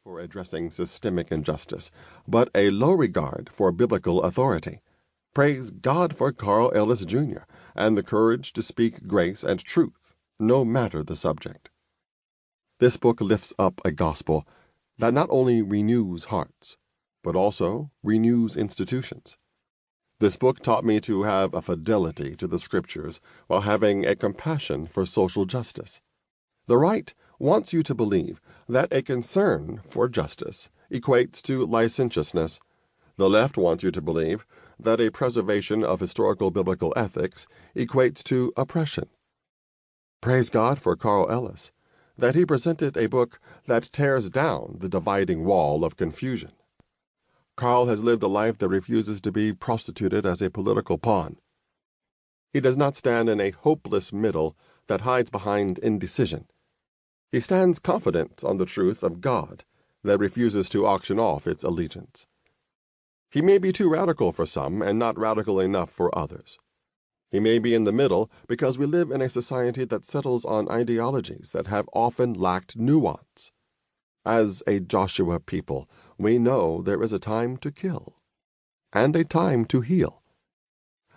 for addressing systemic injustice, but a low regard for biblical authority. Praise God for Carl Ellis, Jr., and the courage to speak grace and truth, no matter the subject. This book lifts up a gospel that not only renews hearts, but also renews institutions. This book taught me to have a fidelity to the Scriptures while having a compassion for social justice. The right wants you to believe that a concern for justice equates to licentiousness. The left wants you to believe that a preservation of historical biblical ethics equates to oppression. Praise God for Carl Ellis, that he presented a book that tears down the dividing wall of confusion. Carl has lived a life that refuses to be prostituted as a political pawn. He does not stand in a hopeless middle that hides behind indecision. He stands confident on the truth of God that refuses to auction off its allegiance. He may be too radical for some and not radical enough for others. He may be in the middle because we live in a society that settles on ideologies that have often lacked nuance. As a Joshua people, we know there is a time to kill and a time to heal.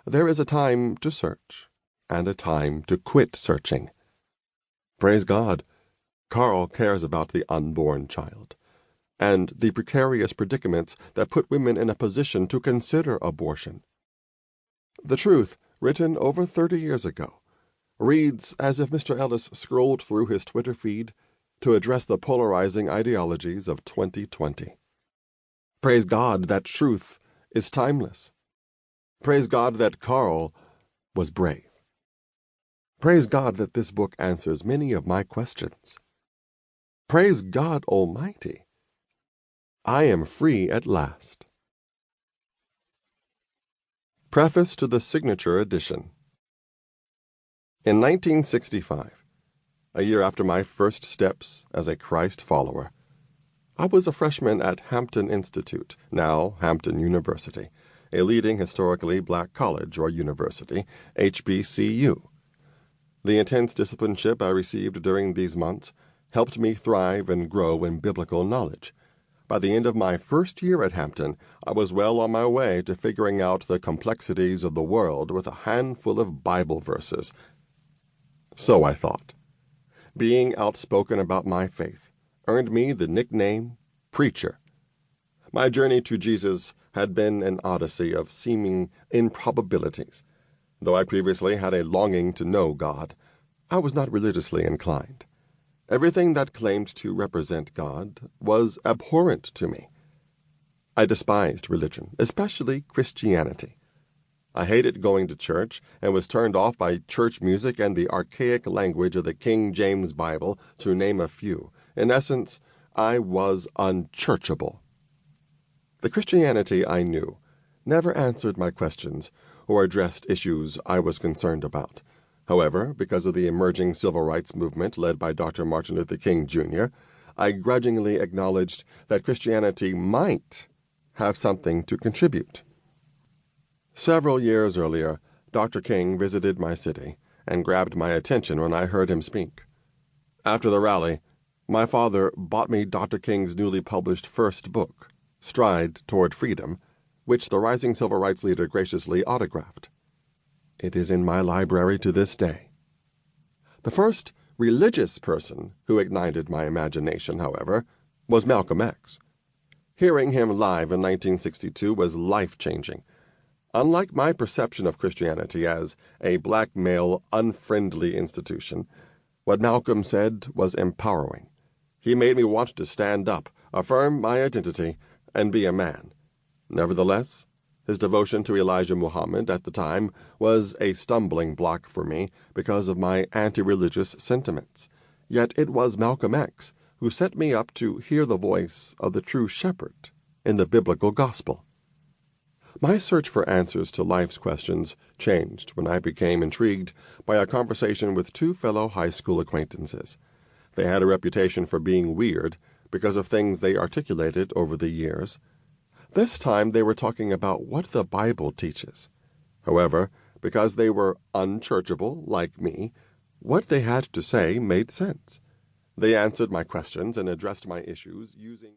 There is a time to search and a time to quit searching. Praise God, Carl cares about the unborn child and the precarious predicaments that put women in a position to consider abortion. The truth, written over 30 years ago, reads as if Mr. Ellis scrolled through his Twitter feed to address the polarizing ideologies of 2020. Praise God that truth is timeless. Praise God that Carl was brave. Praise God that this book answers many of my questions. Praise God Almighty. I am free at last. Preface to the Signature Edition. In 1965, a year after my first steps as a Christ follower, I was a freshman at Hampton Institute, now Hampton University, a leading historically black college or university, HBCU. The intense discipleship I received during these months helped me thrive and grow in biblical knowledge. By the end of my first year at Hampton, I was well on my way to figuring out the complexities of the world with a handful of Bible verses. So I thought. Being outspoken about my faith earned me the nickname Preacher. My journey to Jesus had been an odyssey of seeming improbabilities. Though I previously had a longing to know God, I was not religiously inclined. Everything that claimed to represent God was abhorrent to me. I despised religion, especially Christianity. I hated going to church and was turned off by church music and the archaic language of the King James Bible, to name a few. In essence, I was unchurchable. The Christianity I knew never answered my questions or addressed issues I was concerned about. However, because of the emerging civil rights movement led by Dr. Martin Luther King, Jr., I grudgingly acknowledged that Christianity might have something to contribute. Several years earlier, Dr. King visited my city and grabbed my attention when I heard him speak. After the rally, my father bought me Dr. King's newly published first book, Stride Toward Freedom, which the rising civil rights leader graciously autographed. It is in my library to this day. The first religious person who ignited my imagination, however, was Malcolm X. Hearing him live in 1962 was life-changing. Unlike my perception of Christianity as a black male, unfriendly institution, what Malcolm said was empowering. He made me want to stand up, affirm my identity, and be a man. Nevertheless, his devotion to Elijah Muhammad at the time was a stumbling block for me because of my anti-religious sentiments. Yet it was Malcolm X who set me up to hear the voice of the true shepherd in the biblical gospel. My search for answers to life's questions changed when I became intrigued by a conversation with two fellow high school acquaintances. They had a reputation for being weird because of things they articulated over the years. This time they were talking about what the Bible teaches. However, because they were unchurchable, like me, what they had to say made sense. They answered my questions and addressed my issues using